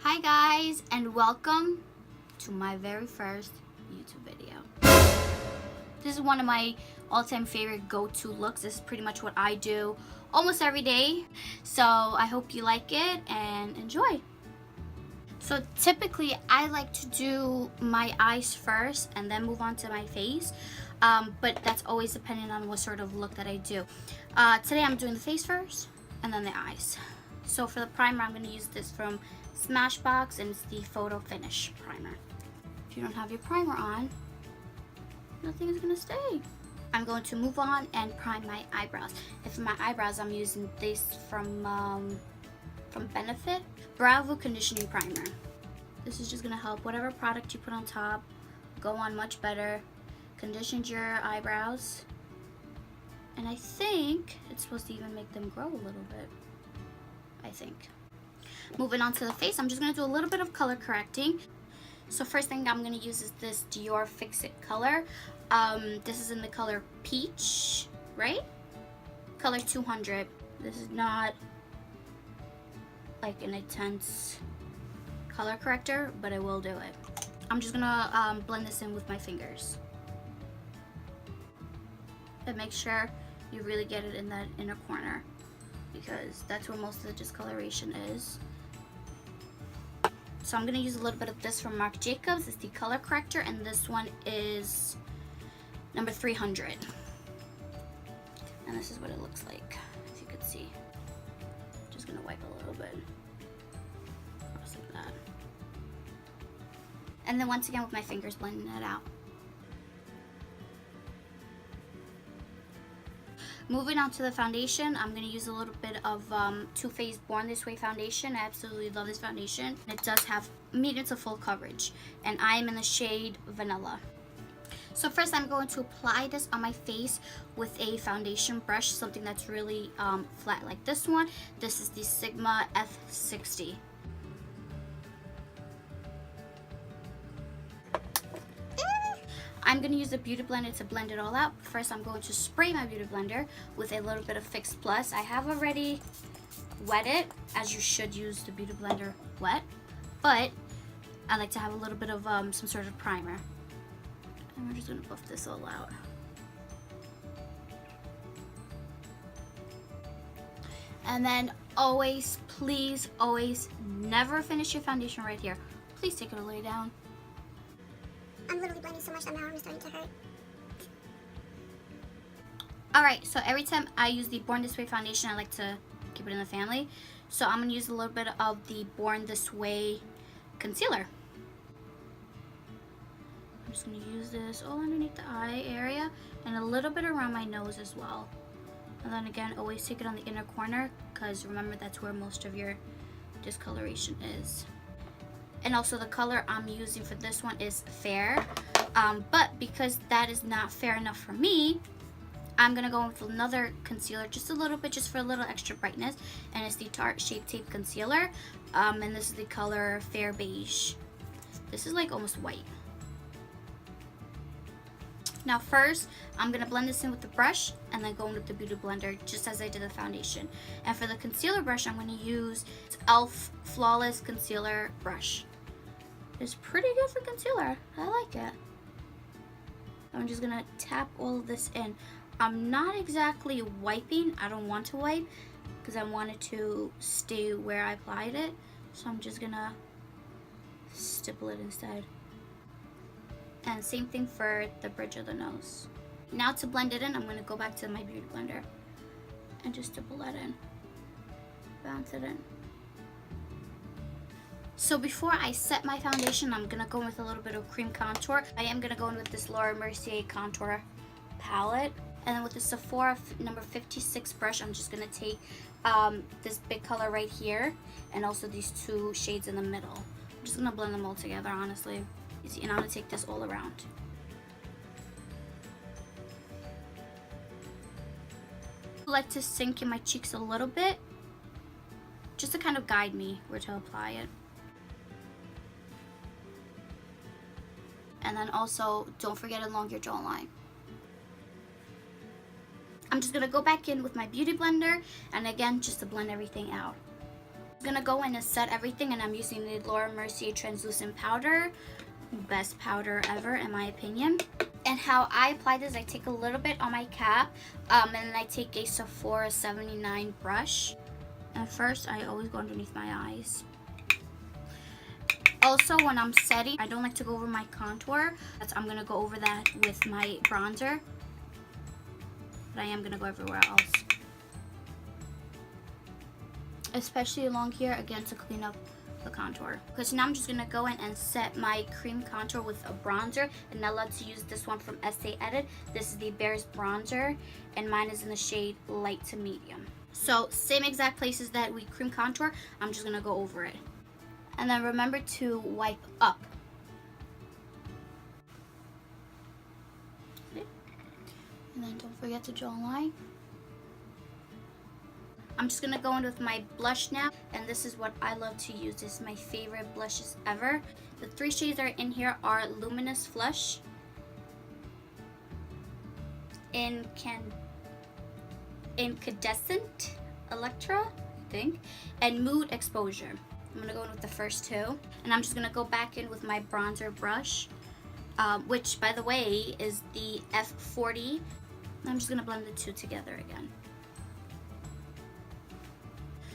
Hi guys, and welcome to my very first YouTube video. This is one of my all-time favorite go-to looks. This is pretty much what I do almost every day. So I hope you like it and enjoy. So typically I like to do my eyes first and then move on to my face. But that's always depending on what sort of look that I do. Today I'm doing the face first and then the eyes. So for the primer, I'm going to use this from Smashbox, and it's the Photo Finish primer. If you don't have your primer on, nothing is going to stay. I'm going to move on and prime my eyebrows. And for my eyebrows, I'm using this from Benefit Bravo Conditioning Primer. This is just going to help whatever product you put on top go on much better. Conditions your eyebrows. And I think it's supposed to even make them grow a little bit. I think. Moving on to the face, I'm just going to do a little bit of color correcting. So first thing I'm going to use is this Dior Fix It color. This is in the color Peach, right? Color 200. This is not like an intense color corrector, but I will do it. I'm just going to blend this in with my fingers. And make sure you really get it in that inner corner, because that's where most of the discoloration is. So I'm going to use a little bit of this from Marc Jacobs. It's the color corrector, and this one is number 300. And this is what it looks like, as you can see. Just going to wipe a little bit. Just like that. And then once again with my fingers blending it out. Moving on to the foundation, I'm going to use a little bit of Too Faced Born This Way foundation. I absolutely love this foundation. It does have medium to full coverage, and I am in the shade Vanilla. So first I'm going to apply this on my face with a foundation brush, something that's really flat like this one. This is the Sigma F60. I'm going to use a beauty blender to blend it all out. First, I'm going to spray my beauty blender with a little bit of Fix Plus. I have already wet it, as you should use the beauty blender wet, but I like to have a little bit of some sort of primer. And we're just going to buff this all out. And then always, please, always never finish your foundation right here. Please take it all the way down. I'm literally blending so much that my arm is starting to hurt. Alright, so every time I use the Born This Way foundation, I like to keep it in the family. So I'm going to use a little bit of the Born This Way concealer. I'm just going to use this all underneath the eye area and a little bit around my nose as well. And then again, always take it on the inner corner, because remember, that's where most of your discoloration is. And also the color I'm using for this one is Fair, but because that is not fair enough for me, I'm going to go in with another concealer, just a little bit, just for a little extra brightness, and it's the Tarte Shape Tape Concealer, and this is the color Fair Beige. This is like almost white. Now first, I'm going to blend this in with the brush, and then go in with the Beauty Blender, just as I did the foundation. And for the concealer brush, I'm going to use e.l.f. Flawless Concealer Brush. It's pretty good for concealer. I like it. I'm just gonna tap all of this in. I'm not exactly wiping. I don't want to wipe because I want it to stay where I applied it. So I'm just gonna stipple it instead. And same thing for the bridge of the nose. Now to blend it in, I'm gonna go back to my beauty blender and just stipple that in. Bounce it in. So before I set my foundation, I'm going to go in with a little bit of cream contour. I am going to go in with this Laura Mercier contour palette. And then with the Sephora number 56 brush, I'm just going to take this big color right here and also these two shades in the middle. I'm just going to blend them all together, honestly. Easy. And I'm going to take this all around. I like to sink in my cheeks a little bit, just to kind of guide me where to apply it. And then also, don't forget along your jawline. I'm just going to go back in with my beauty blender, and again, just to blend everything out. I'm gonna go in and set everything, and I'm using the Laura Mercier translucent powder. Best powder ever in my opinion. And how I apply this, I take a little bit on my cap, and then I take a Sephora 79 brush. And first, I always go underneath my eyes. Also, when I'm setting, I don't like to go over my contour. I'm gonna go over that with my bronzer. But I am gonna go everywhere else. Especially along here, again, to clean up the contour. Because now I'm just gonna go in and set my cream contour with a bronzer, and I love to use this one from Estee Edit. This is the Bears bronzer, and mine is in the shade light to medium. So same exact places that we cream contour, I'm just gonna go over it. And then remember to wipe up. Okay. And then don't forget to draw a line. I'm just gonna go in with my blush now, and this is what I love to use. This is my favorite blushes ever. The 3 shades that are in here are Luminous Flush, Incandescent Electra, I think, and Mood Exposure. I'm gonna go in with the first 2, and I'm just gonna go back in with my bronzer brush, which by the way is the F40. I'm just gonna blend the 2 together again.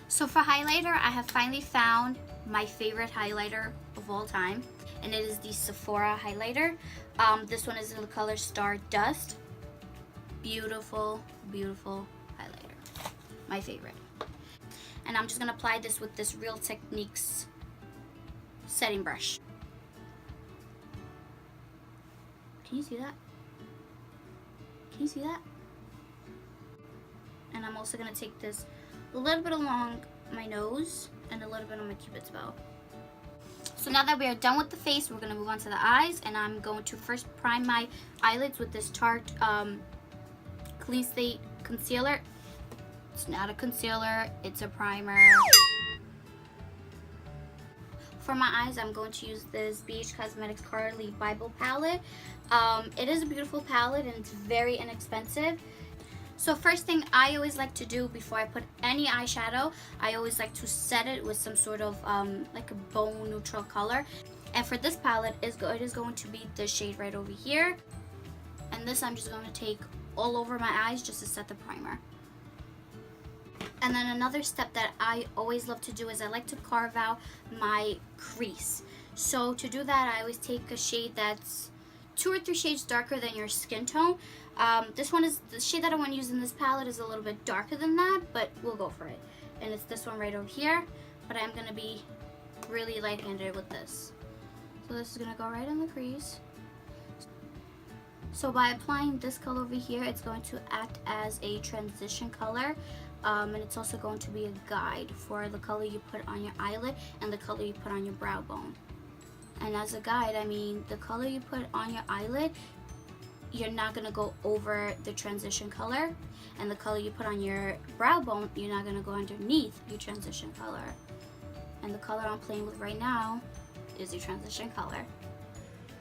So for highlighter, I have finally found my favorite highlighter of all time, and it is the Sephora highlighter. This one is in the color Stardust. Beautiful, beautiful highlighter. My favorite. And I'm just gonna apply this with this Real Techniques setting brush. Can you see that? Can you see that? And I'm also gonna take this a little bit along my nose and a little bit on my cupid's bow. So now that we are done with the face, we're gonna move on to the eyes, and I'm going to first prime my eyelids with this Tarte Clean Slate concealer. It's not a concealer, it's a primer. For my eyes, I'm going to use this BH Cosmetics Carly Bible palette. It is a beautiful palette and it's very inexpensive. So first thing I always like to do before I put any eyeshadow, I always like to set it with some sort of like a bone neutral color. And for this palette, it is going to be the shade right over here. And this I'm just going to take all over my eyes just to set the primer. And then another step that I always love to do is I like to carve out my crease. So to do that, I always take a shade that's 2 or 3 shades darker than your skin tone. This one is, the shade that I want to use in this palette is a little bit darker than that, but we'll go for it. And it's this one right over here, but I'm going to be really light-handed with this. So this is going to go right in the crease. So by applying this color over here, it's going to act as a transition color. And it's also going to be a guide for the color you put on your eyelid and the color you put on your brow bone. And as a guide, I mean the color you put on your eyelid, you're not going to go over the transition color, and the color you put on your brow bone, you're not going to go underneath your transition color. And the color I'm playing with right now is your transition color.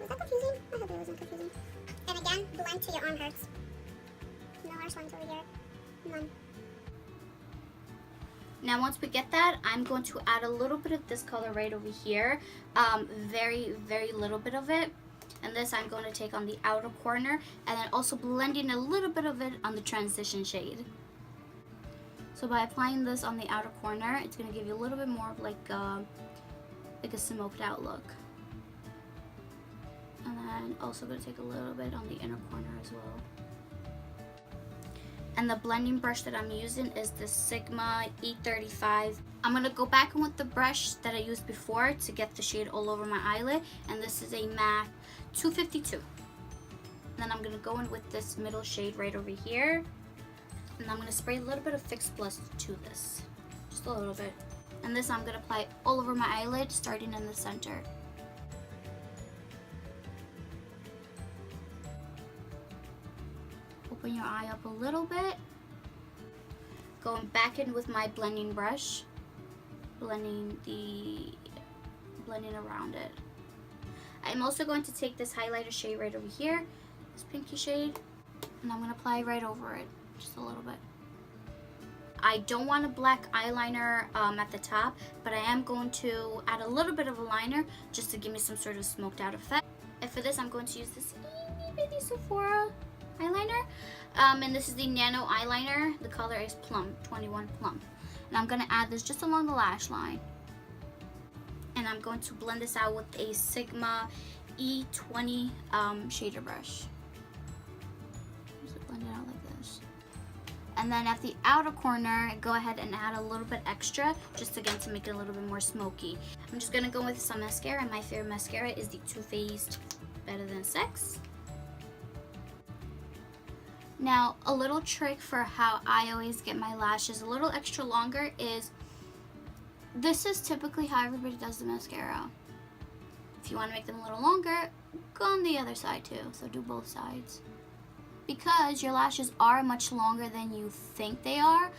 Was that confusing? I hope it wasn't confusing. And again, blend till your arm hurts. No harsh lines over here. None. Now once we get that, I'm going to add a little bit of this color right over here. Very, very little bit of it. And this I'm going to take on the outer corner, and then also blending a little bit of it on the transition shade. So by applying this on the outer corner, it's going to give you a little bit more of like a smoked out look. And then also going to take a little bit on the inner corner as well. And the blending brush that I'm using is the Sigma E35. I'm going to go back in with the brush that I used before to get the shade all over my eyelid. And this is a MAC 252. And then I'm going to go in with this middle shade right over here. And I'm going to spray a little bit of Fix Plus to this. Just a little bit. And this I'm going to apply all over my eyelid, starting in the center. Open your eye up a little bit. Going back in with my blending brush, blending around it. I'm also going to take this highlighter shade right over here, this pinky shade, and I'm going to apply right over it, just a little bit. I don't want a black eyeliner at the top, but I am going to add a little bit of a liner just to give me some sort of smoked out effect. And for this, I'm going to use this itty bitty Sephora eyeliner. And this is the Nano eyeliner. The color is Plum, 21 Plum. And I'm going to add this just along the lash line. And I'm going to blend this out with a Sigma E20 shader brush. Just blend it out like this. And then at the outer corner, go ahead and add a little bit extra, just again to make it a little bit more smoky. I'm just gonna go with some mascara. My favorite mascara is the Too Faced Better Than Sex. Now, a little trick for how I always get my lashes a little extra longer is, this is typically how everybody does the mascara. If you want to make them a little longer, go on the other side too, so do both sides. Because your lashes are much longer than you think they are.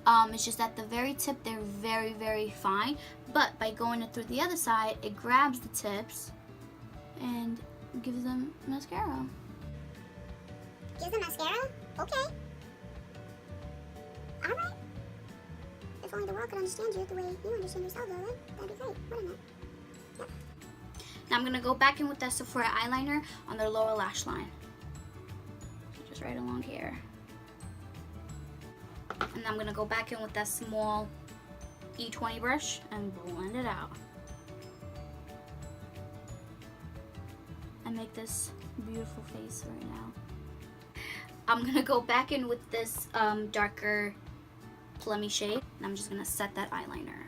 It's just at the very tip, they're very, very fine. But by going it through the other side, it grabs the tips and gives them mascara. Gives them mascara? Okay. Alright. If only the world could understand you the way you understand yourself, Lola. That'd be great, wouldn't it? Yep. Now I'm going to go back in with that Sephora eyeliner on their lower lash line. Just right along here. And I'm going to go back in with that small E20 brush and blend it out. And make this beautiful face right now. I'm going to go back in with this darker plummy shade. And I'm just going to set that eyeliner.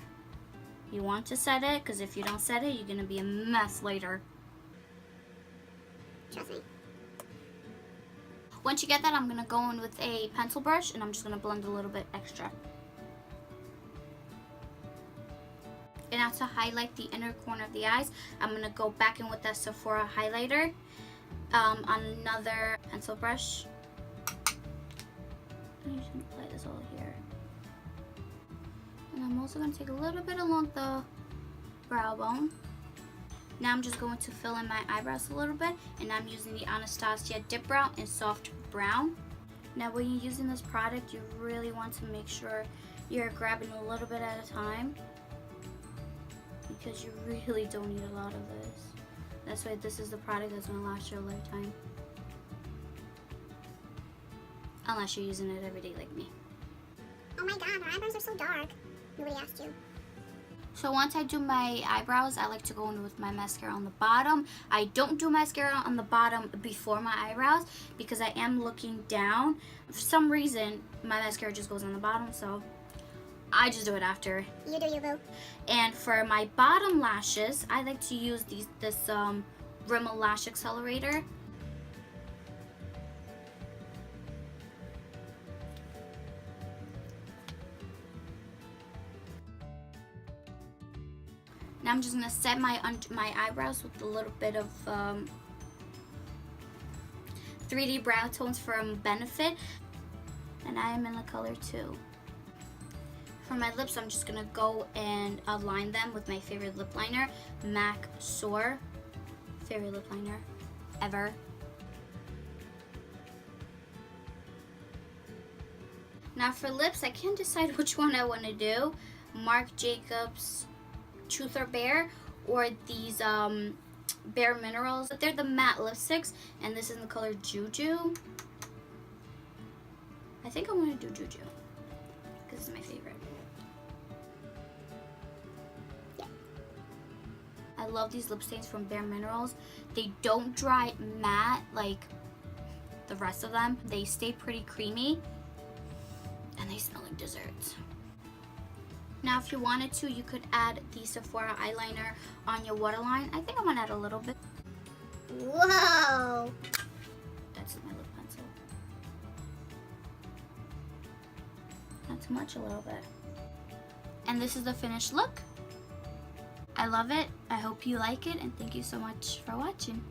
You want to set it, because if you don't set it, you're going to be a mess later. Trust me. Once you get that, I'm going to go in with a pencil brush and I'm just going to blend a little bit extra. And now to highlight the inner corner of the eyes, I'm going to go back in with that Sephora highlighter on another pencil brush. I'm just going to apply this all here. And I'm also going to take a little bit along the brow bone. Now I'm just going to fill in my eyebrows a little bit, and I'm using the Anastasia Dip Brow in Soft Brown. Now when you're using this product, you really want to make sure you're grabbing a little bit at a time, because you really don't need a lot of this. That's why this is the product that's going to last you a lifetime. Unless you're using it every day like me. Oh my god, her eyebrows are so dark. Nobody asked you. So once I do my eyebrows, I like to go in with my mascara on the bottom. I don't do mascara on the bottom before my eyebrows because I am looking down. For some reason, my mascara just goes on the bottom, so I just do it after. You do you, boo. And for my bottom lashes, I like to use this Rimmel Lash Accelerator. Now I'm just going to set my eyebrows with a little bit of 3D brow tones from Benefit. And I am in the color 2. For my lips, I'm just going to go and align them with my favorite lip liner, MAC Soar. Favorite lip liner ever. Now for lips, I can't decide which one I want to do. Marc Jacobs Truth or Bare, or these Bare Minerals. But they're the matte lipsticks, and this is in the color Juju. I think I want to do Juju because it's my favorite. Yeah. I love these lip stains from Bare Minerals. They don't dry matte like the rest of them. They stay pretty creamy, and they smell like desserts. Now if you wanted to, you could add the Sephora eyeliner on your waterline. I think I'm going to add a little bit. Whoa! That's my lip pencil. Not too much, a little bit. And this is the finished look. I love it. I hope you like it, and thank you so much for watching.